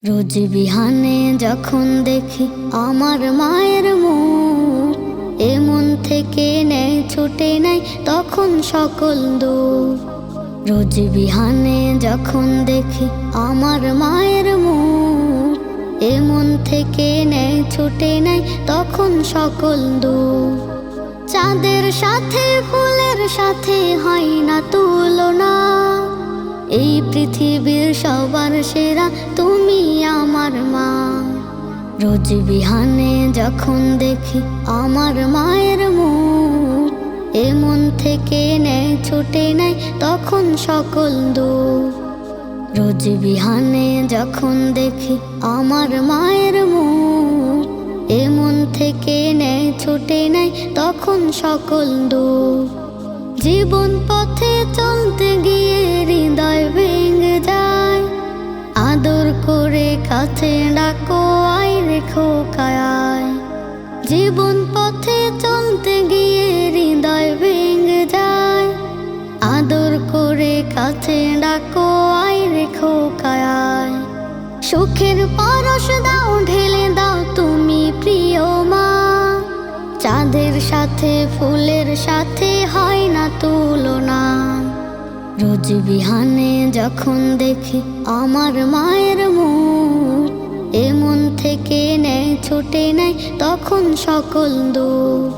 রোজ বিহানে যখন দেখি আমার মায়ের মুখ, এ মন থেকে নেয় ছুটে নাই তখন সকল দুঃখ। রোজ বিহানে যখন দেখি আমার মায়ের মুখ, এ মন থেকে নেয় ছুটে নাই তখন সকল দুঃখ। চাঁদের সাথে ফুলের সাথে হয় না তুলনা, এই পৃথিবীর সবার সেরা তুমি আমার মা। রোজ বিহানে যখন দেখি আমার মায়ের মুখ, এ মন থেকে নেয় ছুটে নাই তখন সকল দুঃখ। রোজ বিহানে যখন দেখি আমার মায়ের মুখ, এ মন থেকে নেয় ছুটে নাই তখন সকল দুঃখ। জীবন পথে চলতে গিয়ে হৃদয় ভেঙে যায়, আদর করে কাছে ডাকো আয় রেখো কায়ায়। জীবন পথে চলতে গিয়ে হৃদয় ভেঙে যায়, আদর করে কাছে ডাকো আয় রেখো কায়ায়। সুখের পরশ দাও ঢেলে দাও তুমি প্রিয় মা, চাঁদের সাথে ফুলের সাথে হয় না তুলনা। রোজ বিহানে যখন দেখি আমার মায়ের মুখ, এ মন থেকে নেয় ছুটে নাই তখন সকল দুঃখ।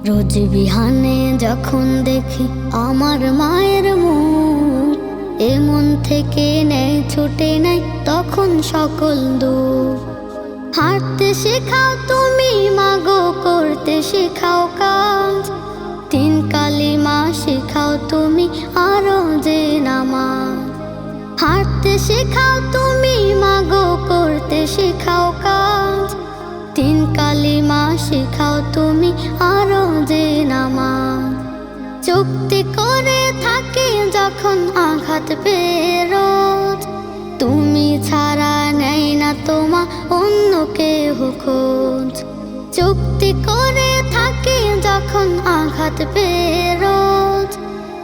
রোজ বিহানে যখন দেখি আমার মায়ের মুখ, এ মন থেকে নেয় ছুটে নাই তখন সকল দুঃখ। হাঁটতে শেখাও তুমি মাগো করতে শেখাও কাজ, তিন কালিমা শেখাও তুমি আরো যে নামাজ। হাঁটতে শেখাও তুমি মাগো করতে শেখাও কাজ, তিন কালিমা শেখাও তুমি আরো যে নামাজ। চুক্তি করে থাকি যখন আঘাত পেয়ে রোজ, তুমি ছাড়া নেই না তোমা অন্য কেহ খোঁজ। চুক্তি করে থাকি যখন আঘাত পেয়ে রোজ,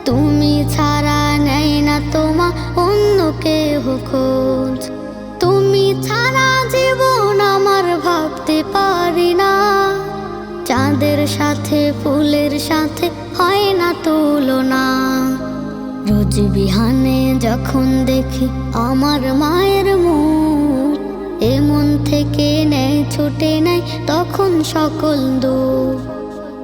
তুমি ছাড়া নেই না তোমা অন্য কেহ খোঁজ। তুমি ছাড়া জীবন আমার ভাবতে পারি না, চাঁদের সাথে ফুলের সাথে হয় না তুলনা। রোজ বিহানে যখন দেখি আমার মায়ের মুখ, এ মন থেকে নেয় ছুটে নাই তখন সকল দুঃখ।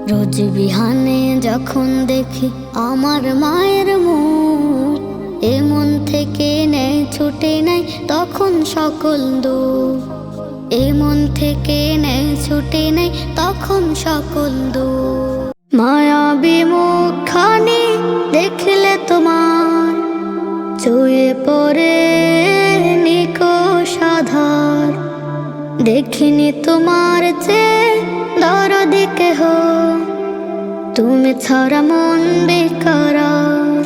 রোজ বিহানে যখন দেখি আমার মায়ের মুখ, এ মন থেকে নেয় ছুটে নাই তখন সকল দুঃখ। এ মন থেকে নেয় ছুটে নাই তখন সকল দুঃখ। মায়াবী মুখখানি দেখলে তোমার, চুয়ে পড়ে নিকষ আধার। দেখিনি তোমার চেয়ে দরদি কেহ, তুমি ছাড়া মন বেকরার।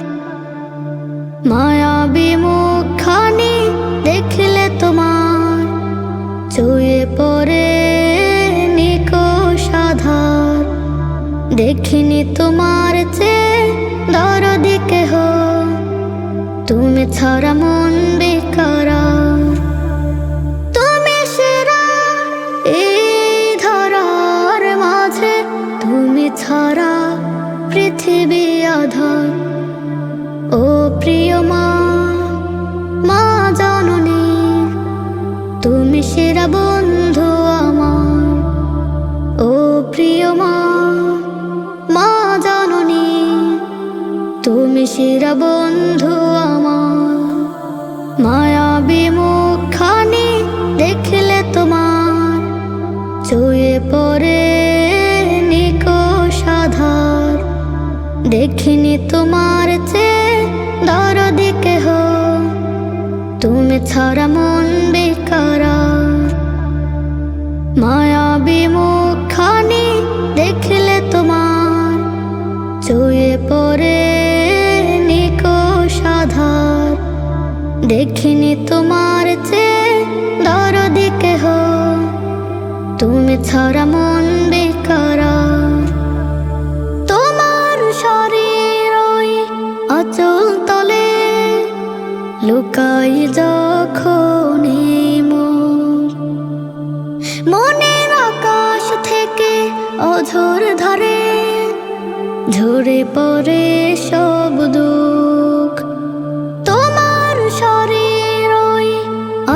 মায়াবী মুখখানি দেখলে তোমার, চুয়ে পড়ে নিকষ আধার। দেখিনি তোমার চেয়ে দরদি কেহ, তুমি ছাড়া মন বেকরার। তুমি সেরা এই ধরার মাঝে, তুমি ছাড়া পৃথিবী আধার। ও প্রিয় মা, মা জননী, তুমি সেরা বন্ধু আমার। ও প্রিয় মা, মা জননী, তুমি সেরা বন্ধু আমার। মায়াবী মুখখানি দেখলে তোমার, চুয়ে পড়ে নিকষ আধার। দেখিনি তোমার চেয়ে দরদি কেহ, তুমি ছাড়া মন বেকরার। মায়াবী মুখখানি দেখলে তোমার, চুয়ে পড়ে নিকষ আধার। দেখিনি তোমার চেয়ে দরদি কেহ, তুমি ছাড়া মন বেকরার। তোমার শরীর ওই আঁচল তলে লুকাই যখন এই মন, অঝোর ধারে ঝরে পড়ে সব দুঃখ। তোমার শরীর ওই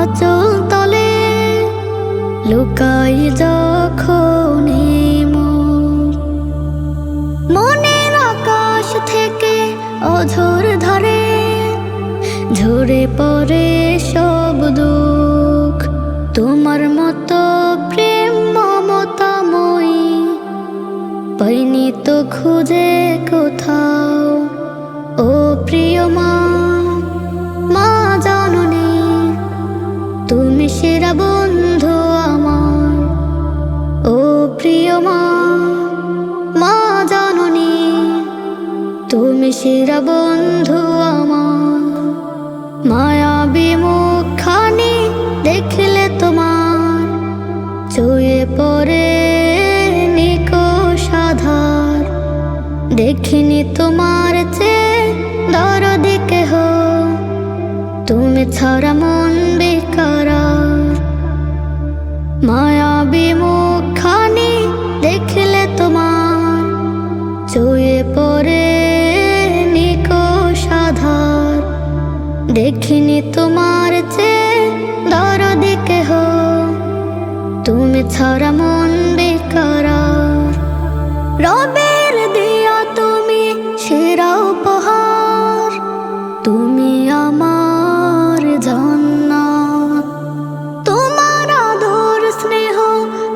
আঁচল তলে লুকাই যখন এই মুখ। মনের আকাশ থেকে অঝোর ধারে ঝরে পড়ে সব দুঃখ। তোমার মতো প্রেম মমতাময়ী পাইনি তো খুঁজে কোথাও। ও প্রিয় মা, মা জননী, তুমি সেরা বন্ধু আমার। ও প্রিয় মা, মা জননী, তুমি সেরা বন্ধু আমার। মায়াবী মুখখানি দেখলে তোমার চুয়ে পড়ে নিকষ আধার। দেখিনি তোমার চেয়ে দরদি কেহ, তুমি ছাড়া মন বেকরার। মায়াবী মুখখানি দেখলে তোমার চুয়ে পড়ে নিকষ আধার। দেখিনি তোমার চেয়ে দরদি কেহ, তুমি ছাড়া মন বেকরার। রবের দিয়া তুমি সেরা উপহার, তুমি আমার জান্নাত। তোমার আদর স্নেহ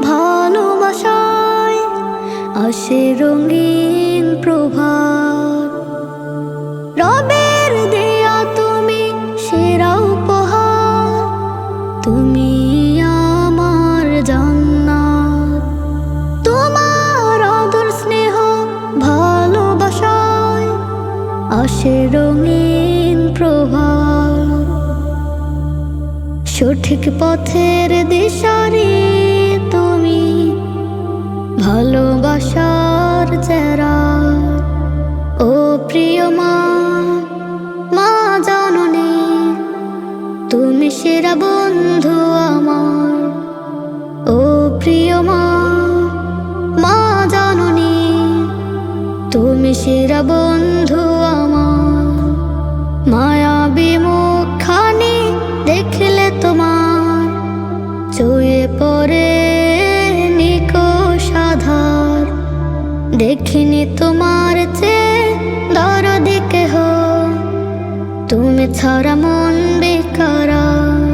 ভালোবাসায় আসে রঙিন প্রভাত। রবের দেয়া তুমি সেরা উপহার, তুমি আমার জান্নাত। তোমার আদর স্নেহ ভালোবাসায় আসে রঙিন প্রভাত। সঠিক পথের দিশারি তুমি, ভালোবাসার চেরা। ও প্রিয় মা, মা জননী, তুমি সেরা বন্ধু আমার। ও প্রিয় মা, মা জননী, তুমি সেরা বন্ধু আমার। মায়াবী মুখখানি দেখলে তোমার চুয়ে পড়ে নিকষ আধার। দেখিনি তোমার চেয়ে দরদি কেহ, তুমি ছাড়া মন বেকরার।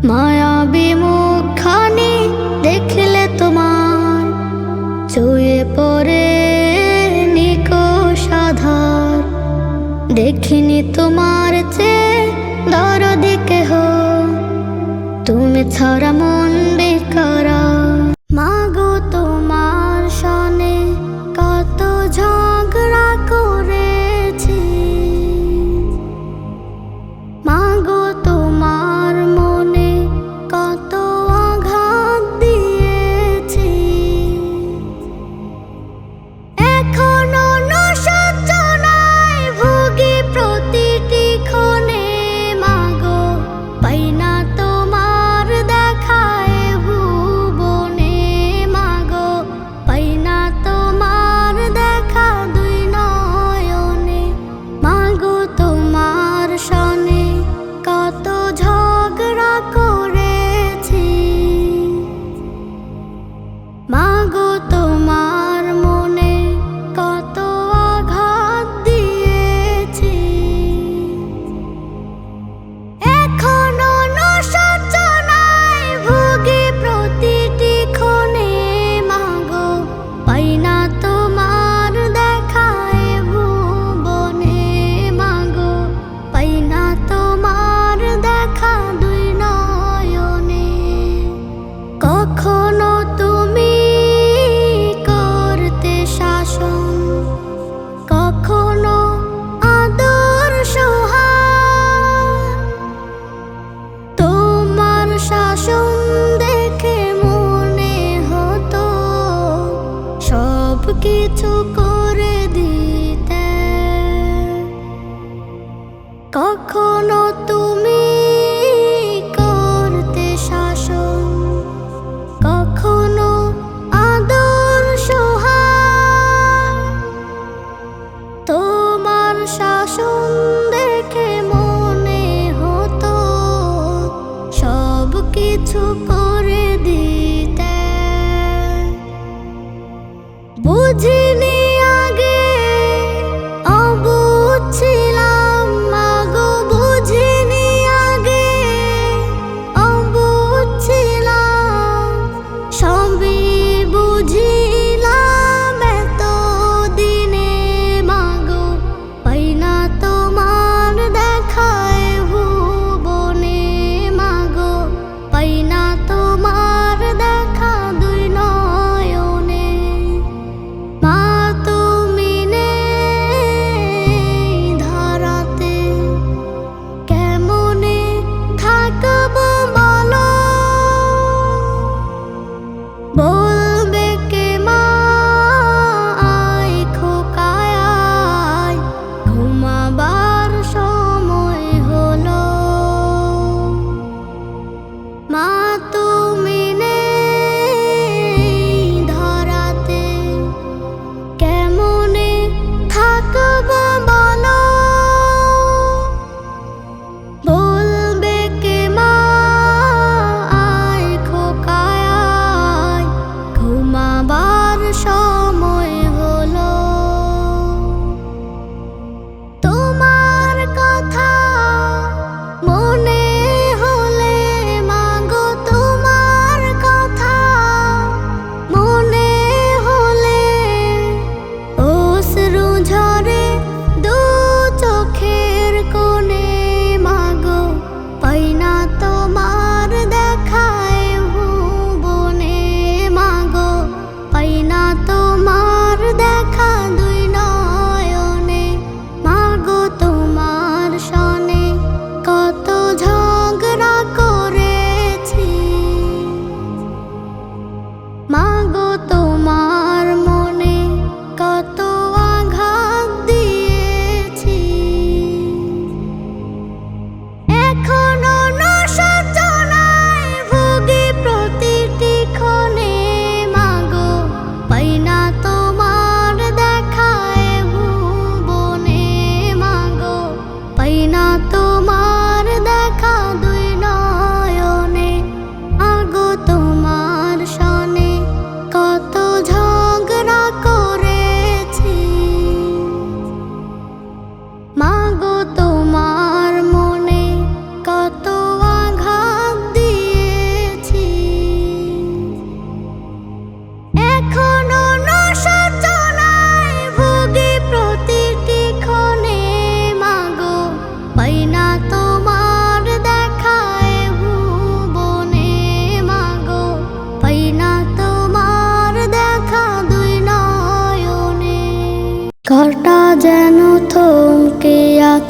মায়াবী মুখখানি দেখলে তোমার চুয়ে পড়ে নিকষ আধার। দেখিনি তোমার চেয়ে দরদি কেহ, তুমি ছাড়া মন বেকরার। মাগো তোমার সনে কত ঝগড়া করেছি, মাগো তোমার মনে কত আঘাত দিয়েছি। এখনো অনুশোচনায় ভুগি প্রতিটি ক্ষণে, মাগো পাই না তোমার দেখায় ভুবনে। মাগো পাই না তোমার দেখা দুই নয়নে। মাগো তোমার সনে কত ঝগড়া করেছি, মাগো তোমার মনে কত আঘাত দিয়েছি। এখনো অনুশোচনায় ভুগি প্রতিটি ক্ষণে, মাগো পাই না তোমার দেখায় ভুবনে। মাগো পাই না তোমার দেখা দুই নয়নে। কখনো তুমি করতে শাসন, কখনো আদর সোহাগ। তোমার শাসন দেখে মনে হতো সব কিছু করে দিতে। কখনো তুমি করতে শাসন, কখনো আদর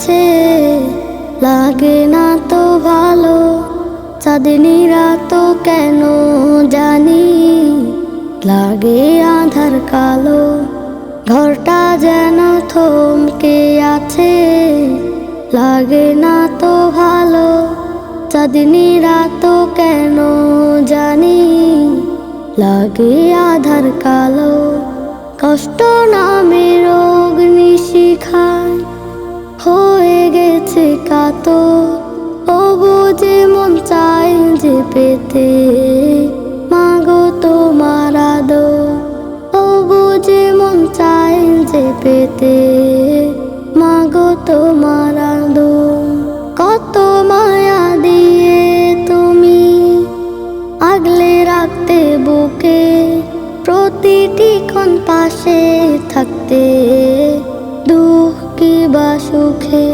আছে, লাগে না তো ভালো। চাঁদনি রাত কেন জানি লাগে আধার কালো। ঘরটা যেন থমকে আছে, লাগে না তো ভালো। চাঁদনি রাত কেন জানি লাগে আধার কালো। কষ্ট নামে অগ্নি শিখায় হয়ে গেছে কাতো। ও বুঝে মন চায় যে পেতে মাগো তোমার আদর। ও বুঝে মন চায় যে পেতে মাগো তোমার আদর। কত মায়া দিয়ে তুমি আগলে রাখতে বুকে, প্রতিটি ক্ষণ পাশে থাকতে দুঃখ কি বা সুখে।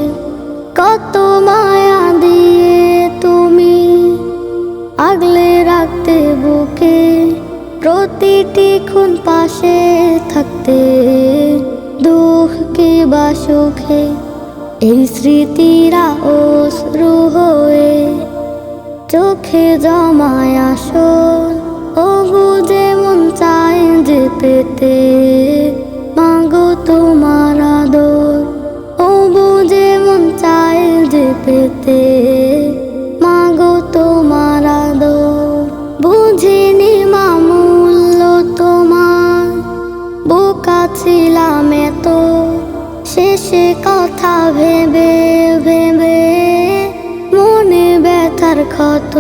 কত মায়া দিয়ে তুমি আগলে রাখতে বুকে, প্রতিটি ক্ষণ পাশে থাকতে দুঃখ কি বা সুখে। এই স্মৃতিরা অশ্রু হয়ে চোখে জমায় আসল। ও বুঝে মন চায় যে পেতে মাগো তোমার আদর। ও বুঝে মন চায় যে পেতে মাগো তোমার আদর। বুঝিনি মামূল্য তোমার, বোকা ছিলাম এত। শেষে কথা ভেবে ভেবে মনে ব্যথার ক্ষত।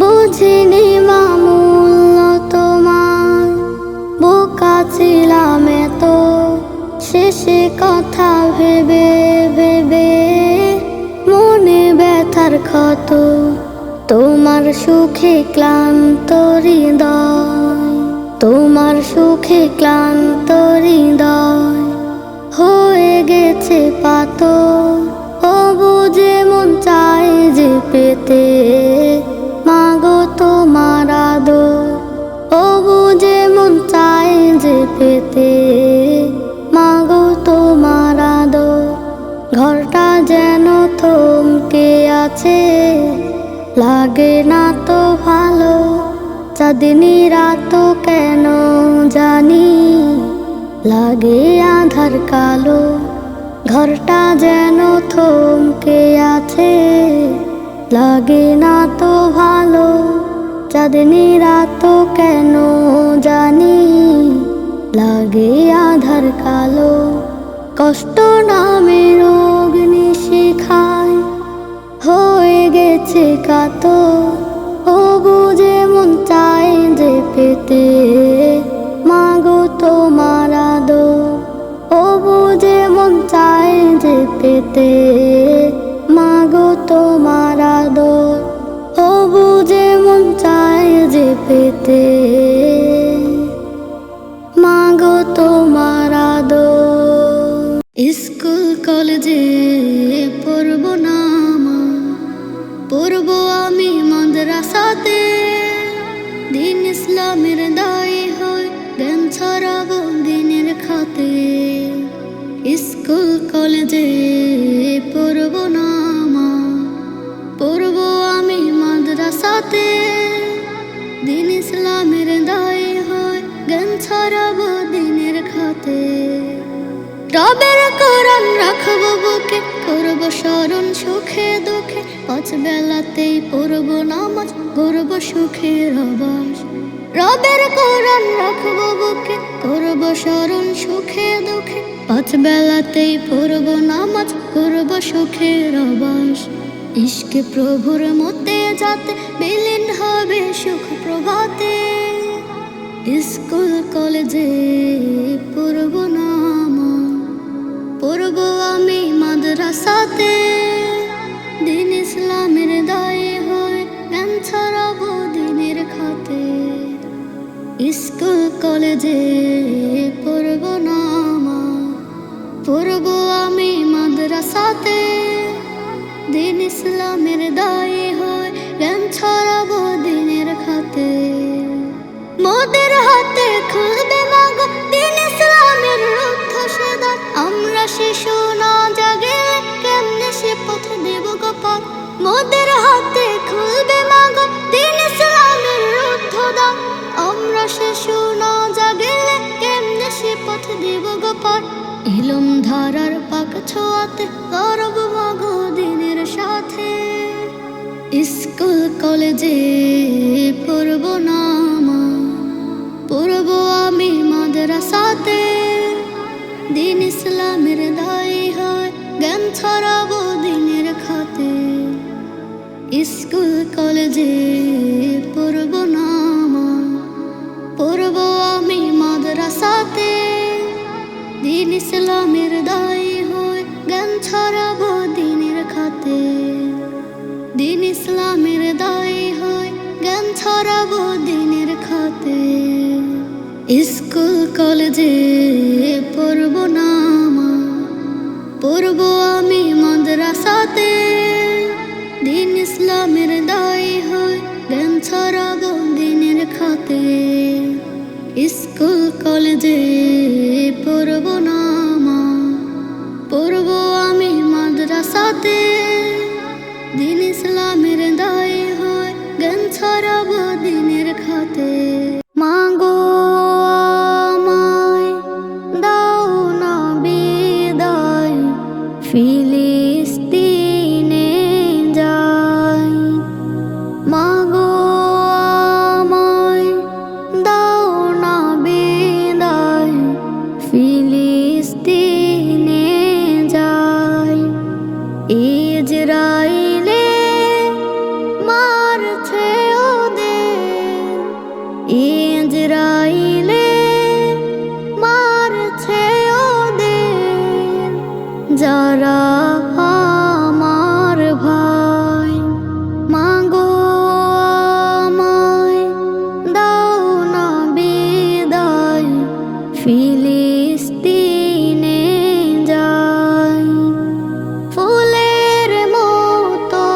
বুঝিনি মামূল্য তোমার, বোকা ছিলাম এত। শেষে কথা ভেবে ভেবে মনে ব্যথার ক্ষত। তোমার সুখে ক্লান্ত হৃদয়, তোমার সুখে ক্লান্ত হৃদয় হয়ে গেছে পাথর। ও বুঝে মন চায় যে পেতে মাগো তোমার আদর। ও বুঝে মন চায় যে পেতে মাগো তোমার আদর। ঘরটা যেন থমকে আছে, লাগে না তো ভালো। চাঁদনি রাত কেন জানি লাগে আধার কালো। ঘরটা যেন থমকে আছে, লাগে না তো ভালো। চাঁদনি রাত কেন জানি লাগে আধার কালো। কষ্ট নামে অগ্নি শিখায় হয়ে গেছে কাতো। ও বুঝে মন চায় যে পেতে মাগো তোমার আদর। ও বুঝে মন চায় যে পেতে মাগো তোমার আদর। ও বুঝে মন চায় যে পেতে মাগো তোমার আদর। স্কুল কলেজে পড়ব না মা, পড়ব আমি মাদ্রাসাতে। দিন ইসলামের দায়ী হয় জ্ঞান ছড়াবো দিনের খাতে। স্কুল কলেজে পড়ব না মা, পড়ব আমি মাদ্রাসাতে। দিন ইসলামের দায়ী হয় জ্ঞান ছড়াবো দিনের খাতে। রবের কোরআন রাখবো বুকে, করব স্মরণ সুখে দুঃখে। পাঁচ বেলাতেই পড়ব নামাজ, করব সুখের আবাস। রবের কোরআন রাখবো বুকে, করব স্মরণ সুখে দুঃখে। পাঁচ বেলাতেই পড়ব নামাজ, করব সুখের আবাস। ইশকে প্রভুর মতে যাতে বিলীন হবে সুখ প্রভাতে। স্কুল কলেজে পড়ব না মা, পড়ব আমি মাদ্রাসাতে। দিন ইসলামের দায়ী হয় জ্ঞান ছড়াবো দিনের খাতে। স্কুল কলেজে পড়ব না মা, পড়ব আমি মাদ্রাসাতে। দিন ইসলামের দায়ী হয় জ্ঞান ছড়াবো দিনের খাতে। মোদের হাতে খুলবে মাগো দিন ইসলামের রুদ্ধ সেদার। আমরা শিশু না জাগে মোদের হাতে খুলবে মাগো দিন ইসলামের রুদ্ধদ্বার। আমরা শিশু না জাগিলে কেমনে সে পথ দেব গো পার। ইলম ধারার পাক ছোঁয়াতে গর্ব মাগো দিনের সাথে। স্কুল কলেজে পড়ব না মা, পড়ব আমি মাদ্রাসাতে। দিন ইসলামের দায়ী হয় জ্ঞান ছড়াবো দিনের খাতে। স্কুল কলেজে পড়ব না মা, পড়ব আমি মাদ্রাসাতে। দিন ইসলামের দায়ী হয় জ্ঞান ছড়াবো দিনের খাতে। দিন ইসলামের দায়ী হয় জ্ঞান ছড়াবো দিনের খাতে। স্কুল কলেজে পড়ব না মা, পড়ব আমি মাদ্রাসাতে। দিন ইসলামের দায়ী হয় জ্ঞান ছড়াবো দিনের খাতে। স্কুল কলেজে পড়ব না মা, পড়ব আমি মাদ্রাসাতে। দিন ইসলামের দায়ী হয় জ্ঞান ছড়াবো দিনের খাতে। মাগো আমায় দাও না বিদায়, ফিলিস্তিনে যাই। মাগো আমায় দাও না বিদায়, ফিলিস্তিনে যাই। ইজরাইলে মারছে ওদের, ইজরাইলে মারছে ওদের, যারা আমার ভাই। মাগো আমায় দাও না বিদায়, ফিলিস্তিনে যাই। ফুলের মতো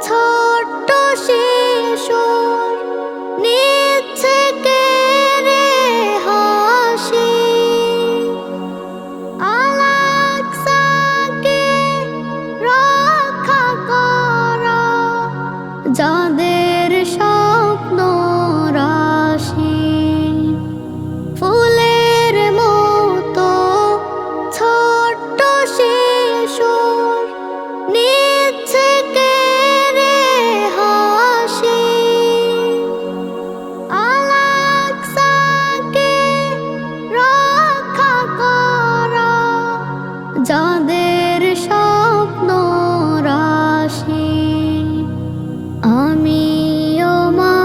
ছোট্ট শিশু নিচ্ছে কেড়ে হাসি। আল-আকসাকে রক্ষা করা যাদের স্বপ্ন রাশি। ফুলের মতো ছোট্ট শিশু নিচ্ছে কেড়ে হাসি। আল-আকসাকে রক্ষা করা যাদের স্বপ্ন রাশি। আমিও মা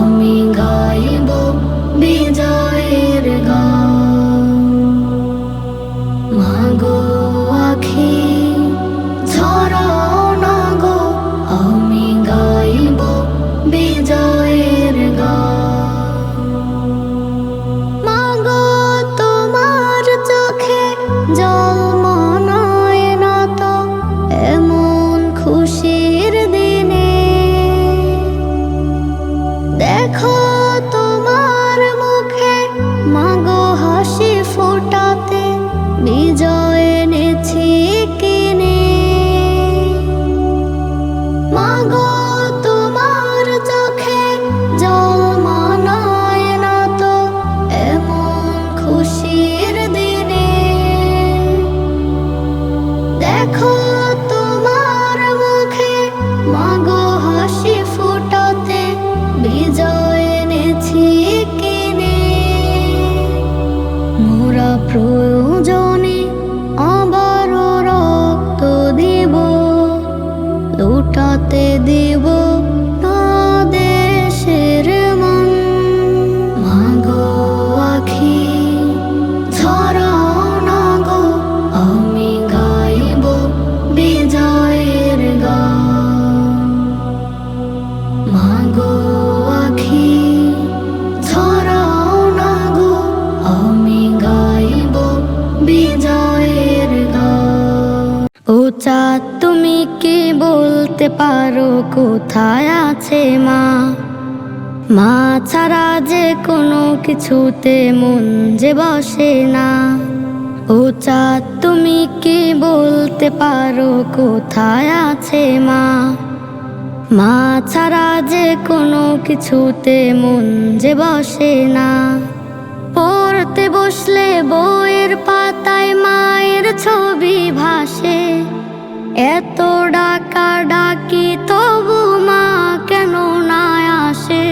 আমি গাইব বিজয়ের গান। মাগো আখি ঝরাও না গো, আমি গাইব বিজয়ের গান। মাগো তোমার চোখে জল মনায় না তো এমন খুশির দিনে। দেখো তোমার মুখে মাগো হাসি ফোটাতে বিজয় এনেছি কিনে। মাগো তোমার চোখে জল মানায় না তো এমন খুশির দিনে। দেখো তোমার মুখে মাগো হাসি ফোটাতে বিজয় এনেছি কিনে। মোরা প্রয়োজনে আবারও রক্ত দিব, লুটাতে দিব না দেশের মান। মাগো আখি ঝরাও না গো, আমি গাইব বিজয়ের গান। মাগো আখি ঝরাও না গো, আমি গাইব বিজয়ের গান। ও চাঁদ তুমি কি বলতে পারো কোথায় আছে মা? মা ছাড়া যে কোনো কিছুতে মন যে বসে না। ও চাঁদ তুমি কি বলতে পারো কোথায় আছে মা? মা ছাড়া যে কোনো কিছুতে মন যে বসে না। পড়তে বসলে বইয়ের পাতায় মায়ের ছবি ভাসে, এত ডাকা ডাকি তবু মা কেন না আসে?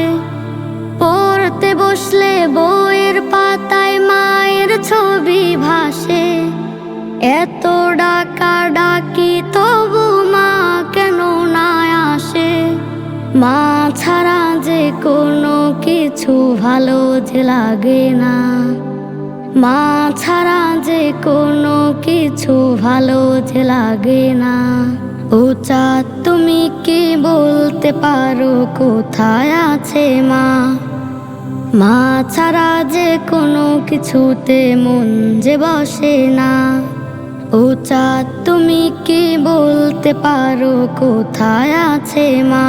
পড়তে বসলে বইয়ের পাতায় মায়ের ছবি ভাসে, এত ডাকা ডাকি তবু মা কেন না আসে? মা ছাড়া যে কোনো কিছু ভালো যে লাগে না। মা ছাড়া যে কোনো কিছু ভালো যে লাগে না। ও চাঁদ তুমি কি বলতে পারো কোথায় আছে মা? মা ছাড়া যে কোনো কিছুতে মন যে বসে না। ও চাঁদ তুমি কি বলতে পারো কোথায় আছে মা?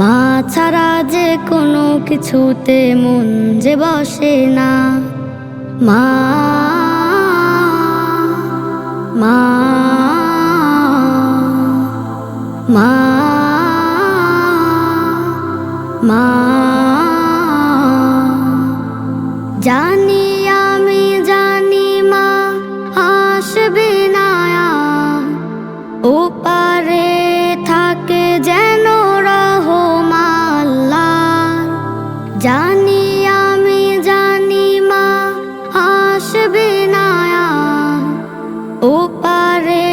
মা ছাড়া যে কোনো কিছুতে মন যে বসে না। মা মা মা মা জানি আমি জানি মা আসবে না আর। ওপারে থাকে যেন রহমান আল্লাহ। জানি আমি জানি মা আসবে না আর। ওপারে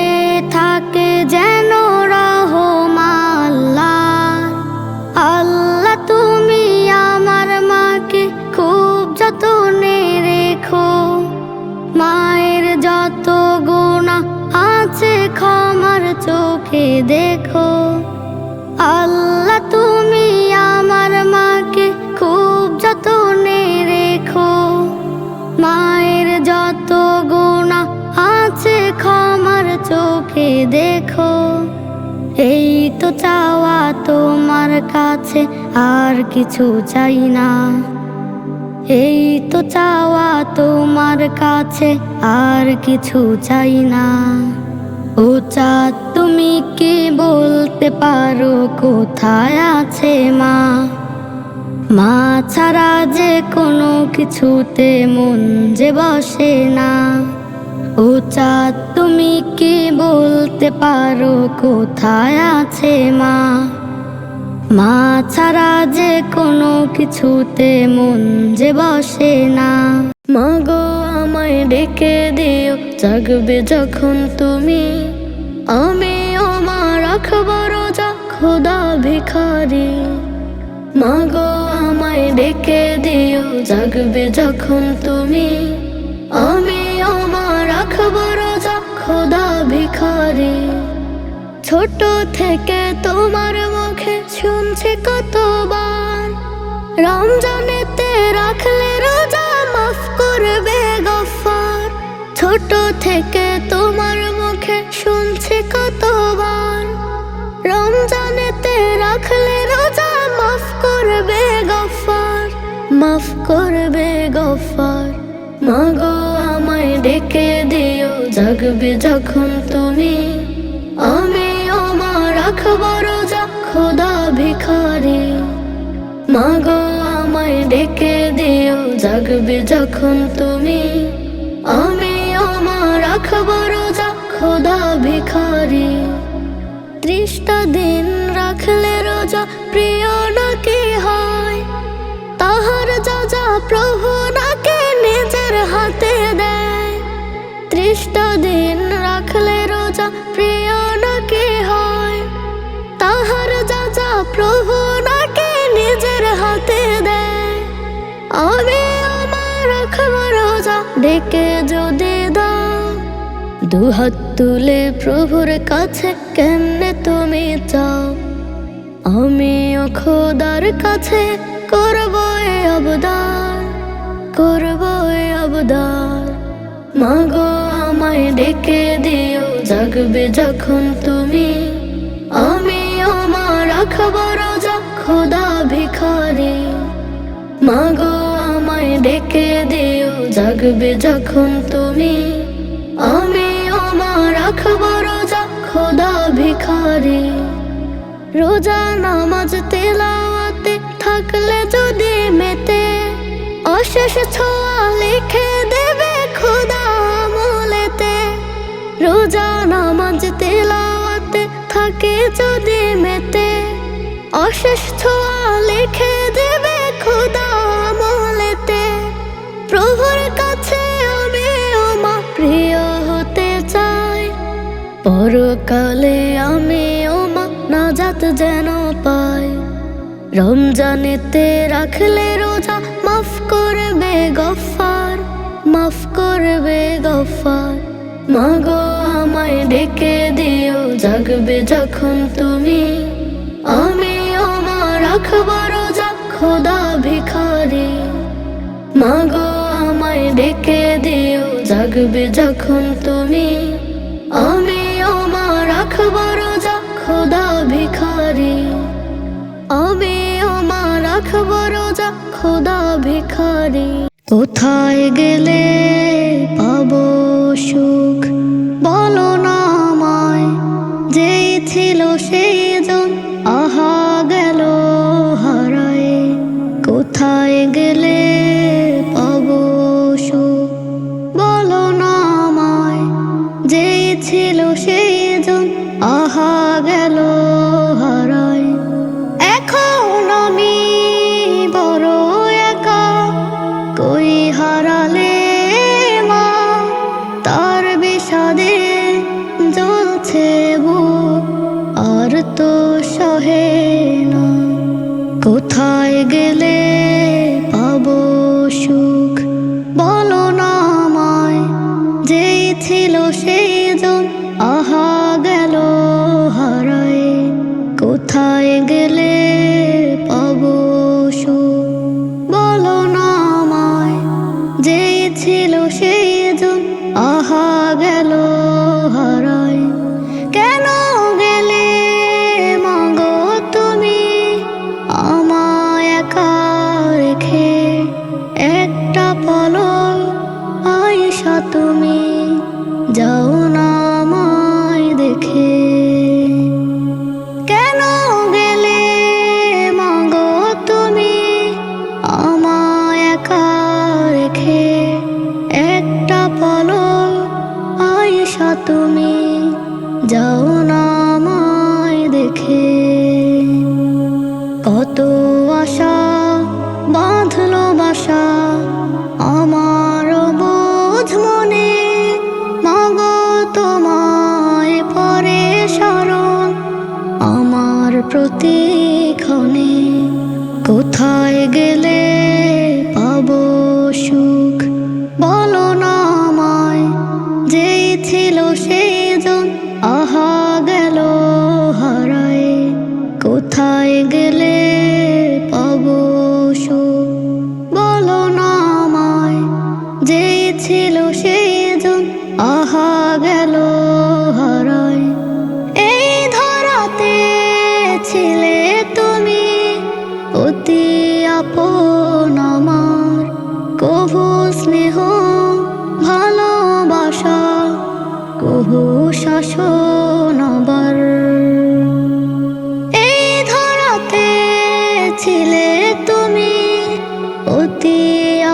থাকে যেন রহমান আল্লাহ। আল্লাহ তুমি আমার মাকে খুব যতনে রেখো। মায়ের যত গুনাহ আছে ক্ষমার চোখে দেখো। আল্লাহ তুমি আমার মাকে খুব যতনে রেখো। মায়ের যত গুনাহ আছে ক্ষমার চোখে দেখো। এই তো চাওয়া তোমার কাছে, আর কিছু চাই না। এই তো চাওয়া তোমার কাছে, আর কিছু চাই না। ও চাঁদ তুমি কি বলতে পারো কোথায় আছে মা? মা ছাড়া যে কোনো কিছুতে মন যে বসে না। ও চাঁদ তুমি কি বলতে পারো কোথায় আছে মা? মা ছাড়া যে কোনো কিছুতে মন যে বসে না। মাগো আমায় ডেকে দিও জাগবে যখন তুমি। আমি মা রাখবো রোজা খোদা ভিখারি। মাগো আমায় ডেকে দিও জাগবে যখন তুমি, আমি আমার রাখবো রোজা খোদা ভিখারি। ছোট থেকে তোমার মুখে শুনছি কতবার, রমজানেতে রাখলে রোজা মাফ করবে গফফার। ছোট থেকে তোমার মুখে শুনছি কতবার, রমজানেতে রাখলে রোজা মাফ করবে গফফার, মাফ করবে গফফার। মাগো আমায় ডেকে দিও জাগবে যখন তুমি, আমি আমার রাখবো রোজা খোদা ভিখারি। মাগো আমায় ডেকে দিও জাগবে যখন তুমি, আমি আমার রাখবো রোজা খোদা ভিখারি। 30টা দিন রাখলে রোজা প্রিয় নাকি হয়, তাহার যা প্রভু নাকি নিজের হাতে দেয়। 30টা দিন রাখলে রোজা প্রিয় নাকি হয়, তাহার যা প্রভু নাকি নিজের হাতে দেয়। আমি আমার রাখবো রোজা ডেকে যদি দাও, দুহাত তুলে প্রভুর কাছে কেমনে তুমি চাও। আমিও খোদার কাছে করবো এ আবদার, করবো এ আবদার। মাগো আমায় ডেকে দিও জাগবে যখন তুমি, আমি আমার রাখবো রোজা খোদা ভিখারি। মাগো আমায় ডেকে দিও জাগবে যখন তুমি, আমি আমার রাখবো রোজা খোদা ভিখারি। রোজা নামাজ তেলাওয়াতে থাকলে যদি মেতে, অশেষ ছোঁয়া লিখে দেবে খোদা আমলেতে। রোজা নামাজ তেলাওয়াতে থাকে যদি মেতে, অশেষ ছোঁয়া লিখে দেবে খোদা আমলেতে। প্রভুর কাছে আমি মা প্রিয় হতে চাই, পরকালে আমি মা নাজাত যেন পাই। রমজানেতে রাখলে রোজা মাফ করবে গফফার, মাফ করবে গফফার। মাগো আমায় ডেকে দিও জাগবে যখন তুমি, আমি আমার রাখবো রোজা খোদা ভিখারি। মাগো আমায় ডেকে দিও জাগবে যখন তুমি, আমি আমার রাখবো রোজা খোদা ভিখারি। আমি আমার রাখবো রোজা খোদা ভিখারি। কোথায় গেলে পাবো সুখ বলো না আমায়, যেই ছিল সেই জন আহা গেল হারায়। কোথায় গেলে পাবো সুখ বলো না আমায়, যেই ছিল সেই জন আহা গেল হারায়। এখন আমি বড় একা, কই হারালে মা, তার বিষাদে জ্বলছে বুক আর তো সহে না। কোথায় গেলে পাবো সুখ বলো না আমায়, যেই ছিল সেই জন আহা গেল হারায়। কোথায় গেলে পাবো সুখ বলো না আমায়, যেই ছিল সেই জন আহা গেল হারায়। কেন গেলে মাগো তুমি আমায় একা রেখে, একটা পলক আয়েশা তুমি যাও না আমায় দেখে। কেন গেলে মাগো তুমি আমায় একা রেখে, একটা পলক আয়েশা তুমি যাও না আমায় দেখে। কত আশা বাঁধলো বাসা আমার বোঝ মনে, মাগো তোমায় পরে স্মরণ আমার প্রতিক্ষণে। কোথায় গেলে পাবো সুখ বলো না আমায়, যেই ছিল সেই জন আহা গেল হারায়। কোথায় গেলে পাবো সুখ বলো না আমায়, যেই ছিল সেই জন আহা গেল হারায়। এই ধরাতে ছিলে তুমি অতি আপন আমার, কভু স্নেহ ভালোবাসা কভু শাসন আবার। এই ধরাতে ছিলে তুমি অতি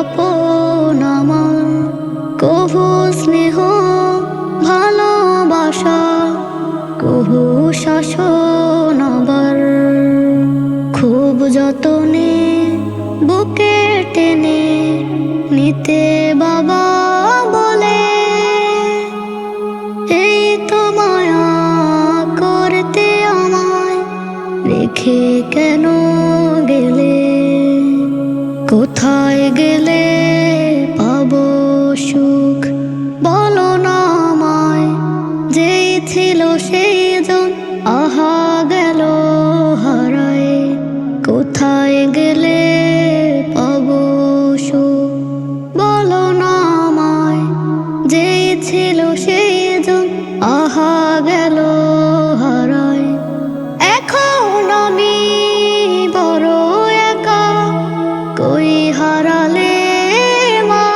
আপন আমার, কভু স্নেহ ভালোবাসা কভু শাসন আবার। খুব যতনে বুকে টেনে নিতে বাবা বলে, এই তো মায়া করতে আমায় রেখে কেন গেলে। কোথায় গেলে পাবো সুখ বলো না আমায়, যেই ছিল সেই জন আহা গেল হারায়। কোথায় গেলে পাবো সুখ বলো না আমায়, যেই ছিল সেই জন আহা গেল হারায়। এখন আমি বড় একা, কই হারালে মা,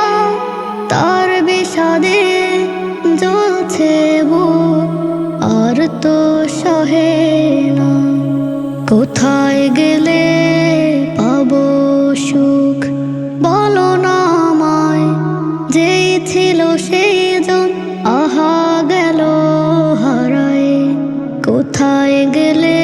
তার বিষাদে জ্বলছে বুক আর তো সহে না। কোথায় গেলে পাবো সুখ বলো না আমায়, যেই ছিল সেই জন আহা গেল হারায়। কোথায় গেলে